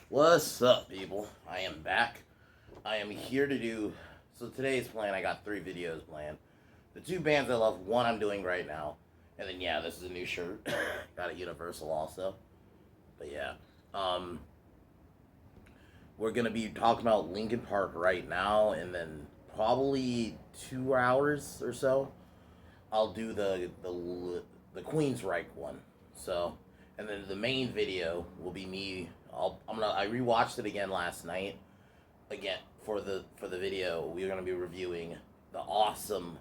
What's up, people? I am back. I am here to do. So today's plan, I got 3 videos planned. The 2 bands I love, one I'm doing right now, and then yeah, this is a new shirt. Got at Universal also. But yeah, um, we're gonna be talking about Linkin Park right now, and then probably 2 hours or so, I'll do the Queensryche one. So, and then the main video will be me. I rewatched it again last night. Again for the video, we're gonna be reviewing the awesome,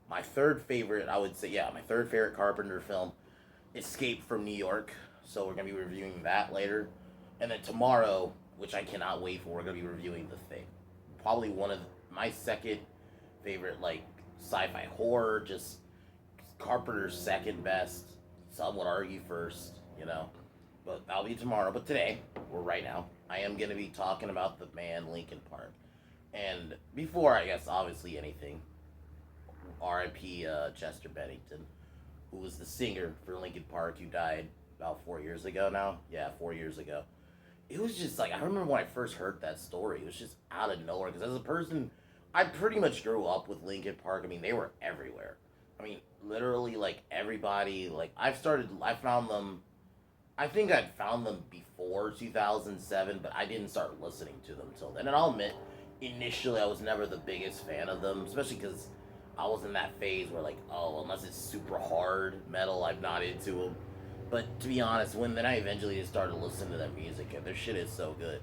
my third favorite. I would say my third favorite Carpenter film, Escape from New York. So we're gonna be reviewing that later, and then tomorrow, which I cannot wait for, we're gonna be reviewing The Thing. Probably one of my second favorite like sci-fi horror, just Carpenter's second best. Some would argue first. But that'll be tomorrow. But today, or right now, I am going to be talking about the band Linkin Park. And before, I guess, obviously anything, R.I.P. Chester Bennington, who was the singer for Linkin Park, who died about 4 years ago now. Yeah, 4 years ago. It was just like, I remember when I first heard that story, it was just out of nowhere. Because as a person, I pretty much grew up with Linkin Park. I mean, they were everywhere. I mean, literally, like, everybody, like, I found them, I think I'd found them before 2007, but I didn't start listening to them till then. And I'll admit, initially, I was never the biggest fan of them, especially because I was in that phase where, like, oh, unless it's super hard metal, I'm not into them. But to be honest, when then I eventually just started listening to their music, and their shit is so good.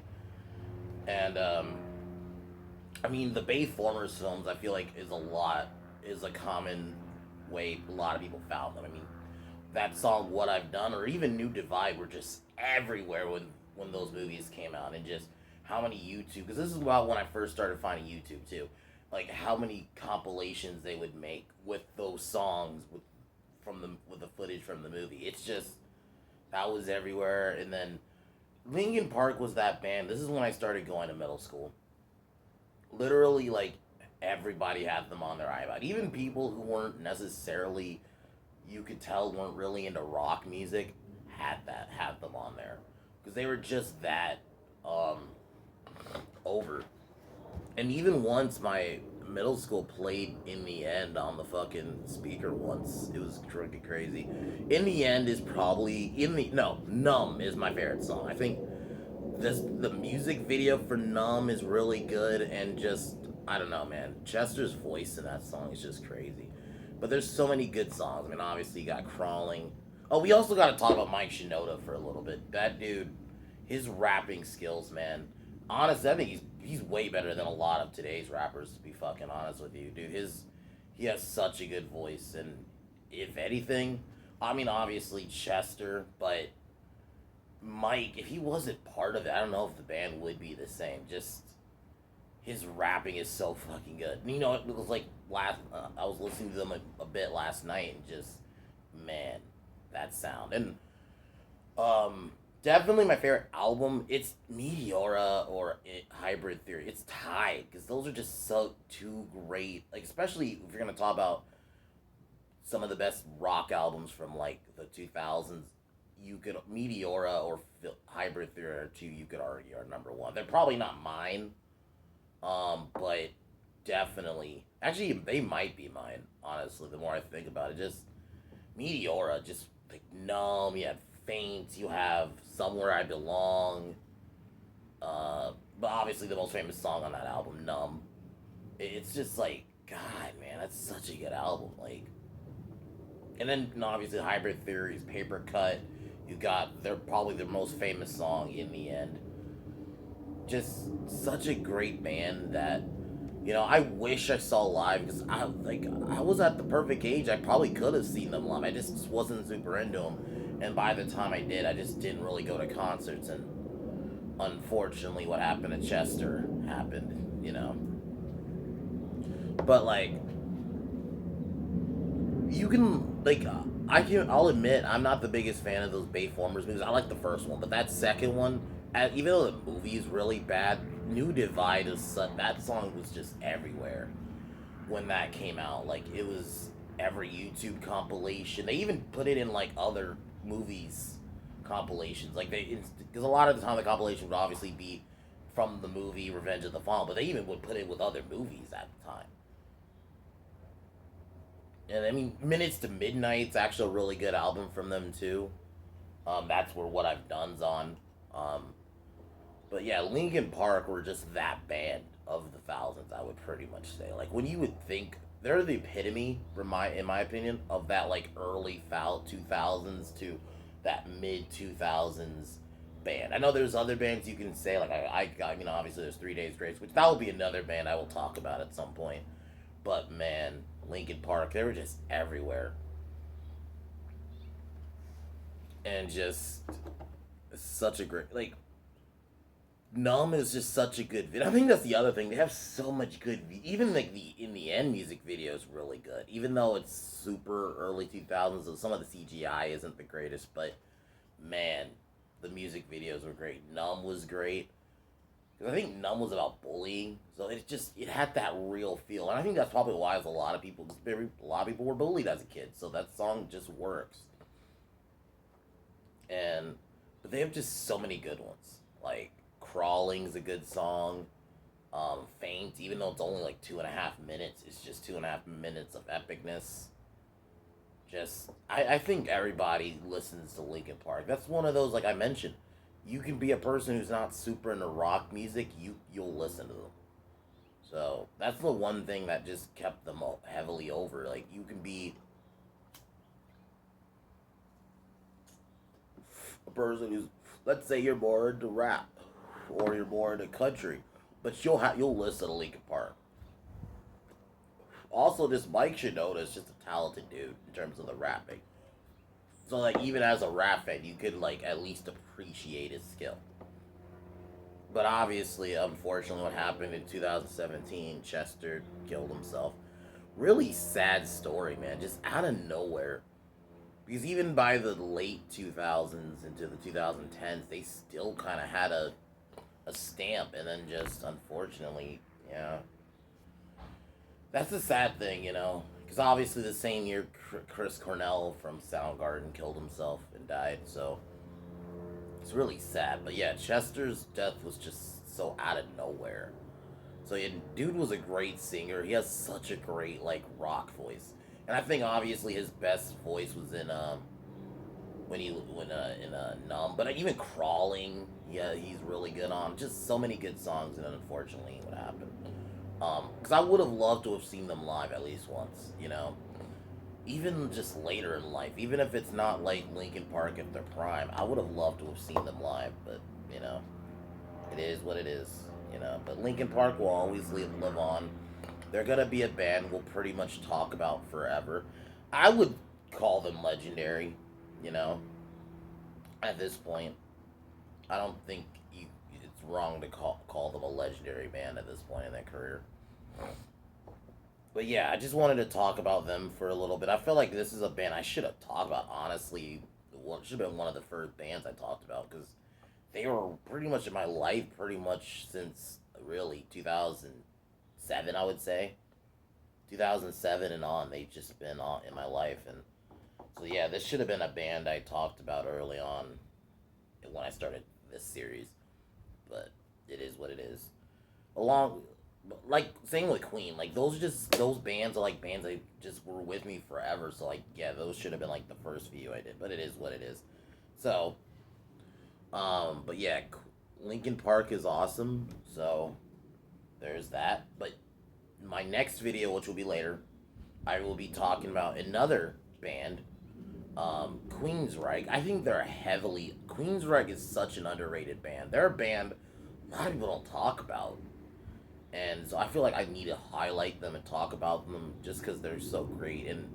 And I mean, the Bayformers films, I feel like is a common way a lot of people found them. I mean, that song "What I've Done" or even "New Divide" were just everywhere when those movies came out, and just how many YouTube, because this is about when I first started finding YouTube too, like how many compilations they would make with those songs with the footage from the movie. It's just that was everywhere. And then Linkin Park was that band. This is when I started going to middle school. Literally, like, everybody had them on their iPod. Even people who weren't necessarily, you could tell, weren't really into rock music, had them on there because they were just that um over. And even once my middle school played "In the End" on the fucking speaker once, it was freaking crazy. "In the End" is probably in the no "Numb" is my favorite song. I think the music video for "Numb" is really good, and just, I don't know, man. Chester's voice in that song is just crazy. But there's so many good songs. I mean, obviously you got "Crawling." Oh, we also got to talk about Mike Shinoda for a little bit. That dude, his rapping skills, man. Honestly, I think he's way better than a lot of today's rappers. To be fucking honest with you, dude, he has such a good voice, and if anything, I mean, obviously Chester, but Mike, if he wasn't part of it, I don't know if the band would be the same. Just his rapping is so fucking good. And, it was like I was listening to them a bit last night, and just, man, that sound. And definitely my favorite album. It's Meteora or Hybrid Theory. It's tied because those are just so two great. Like, especially if you're gonna talk about some of the best rock albums from like the 2000s. You could Meteora or Hybrid Theory are two you could argue are number one. They're probably not mine, but definitely, actually, they might be mine. Honestly, the more I think about it, just Meteora, just like Numb. You have Faint. You have Somewhere I Belong. But obviously, the most famous song on that album, Numb. It's just like, God, man, that's such a good album. Like, and then obviously, Hybrid Theory's Paper Cut. You got they're probably their most famous song, "In the End." Just such a great band that, I wish I saw live because I was at the perfect age. I probably could have seen them live. I just wasn't super into them, and by the time I did, I just didn't really go to concerts. And unfortunately, what happened to Chester happened. But like, you can I'll admit I'm not the biggest fan of those Bayformers movies. I like the first one, but that second one, even though the movie is really bad, "New Divide" that song was just everywhere when that came out. Like, it was every YouTube compilation. They even put it in like other movies compilations. Like because a lot of the time the compilation would obviously be from the movie Revenge of the Fallen, but they even would put it with other movies at the time. And I mean, Minutes to Midnight's actually a really good album from them too. That's where What I've Done's on. Um, but yeah, Linkin Park were just that band of the thousands. I would pretty much say, like when you would think they're the epitome, in my opinion, of that like early 2000s to that mid 2000s band. I know there's other bands you can say like I mean obviously there's 3 Days Grace, which that will be another band I will talk about at some point. But man, Linkin Park, they were just everywhere. And just such a great like Numb is just such a good video. I think that's the other thing. They have so much good even like the in the end music video is really good. Even though it's super early 2000s, so some of the CGI isn't the greatest, but man, the music videos were great. Numb was great. Because I think Numb was about bullying, so it had that real feel, and I think that's probably why a lot of people, a lot of people were bullied as a kid. So that song just works, and but they have just so many good ones. Like Crawling's a good song. Faint, even though it's only like 2.5 minutes, it's just 2.5 minutes of epicness. Just I think everybody listens to Linkin Park. That's one of those like I mentioned. You can be a person who's not super into rock music. You'll listen to them. So that's the one thing that just kept them heavily over. Like you can be a person who's, let's say you're more into rap or you're more into country, but you'll listen to Linkin Park. Also, this Mike Shinoda is just a talented dude in terms of the rapping. So like even as a rap fan, you could like at least appreciate his skill. But obviously, unfortunately, what happened in 2017, Chester killed himself. Really sad story, man. Just out of nowhere. Because even by the late 2000s into the 2010s, they still kind of had a stamp, and then just unfortunately, yeah, that's the sad thing, you know. Because obviously, the same year, Chris Cornell from Soundgarden killed himself and died. So it's really sad. But yeah, Chester's death was just so out of nowhere. So yeah, dude was a great singer. He has such a great like rock voice, and I think obviously his best voice was in when in Numb, but even Crawling, yeah, he's really good on. Just so many good songs, and then unfortunately, what happened? Because I would have loved to have seen them live at least once, you know. Even just later in life, even if it's not like Linkin Park at their prime, I would have loved to have seen them live. But you know, it is what it is, you know. But Linkin Park will always live on. They're gonna be a band we'll pretty much talk about forever. I would call them legendary, you know. At this point, I don't think it's wrong to call them a legendary band at this point in their career. But yeah, I just wanted to talk about them for a little bit. I feel like this is a band I should have talked about. Honestly, well, it should have been one of the first bands I talked about because they were pretty much in my life, pretty much since really 2007. I would say 2007 and on. They've just been on in my life, and so yeah, this should have been a band I talked about early on when I started this series. But it is what it is. Along, like same with Queen, like those bands are like bands that just were with me forever. So like yeah, those should have been like the first few I did. But it is what it is. So, but yeah, Linkin Park is awesome. So there's that. But my next video, which will be later, I will be talking about another band, Queensryche. I think Queensryche is such an underrated band. They're a band a lot of people don't talk about, and so I feel like I need to highlight them and talk about them just because they're so great in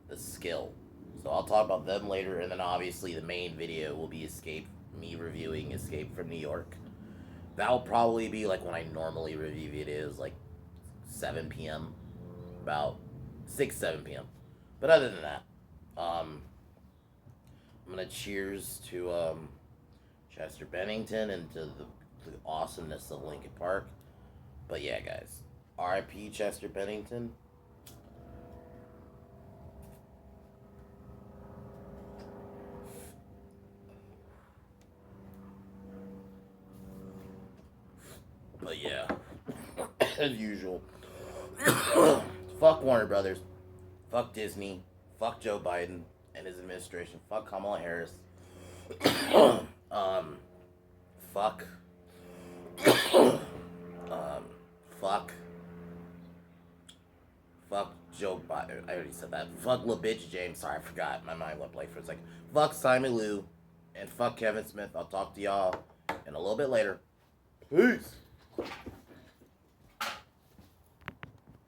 the skill. So I'll talk about them later, and then obviously the main video will be me reviewing Escape from New York. That'll probably be like when I normally review videos, like 7 p.m., about 7 p.m. But other than that, I'm gonna cheers to Chester Bennington and to the awesomeness of Linkin Park. But yeah, guys, R.I.P. Chester Bennington. But yeah, as usual. Fuck Warner Brothers. Fuck Disney. Fuck Joe Biden and his administration. Fuck Kamala Harris. um, fuck. um, fuck. Fuck Joe Biden. I already said that. Fuck little bitch James. Sorry, I forgot. My mind went blank for a second. Fuck Simon Liu. And fuck Kevin Smith. I'll talk to y'all in a little bit later. Peace.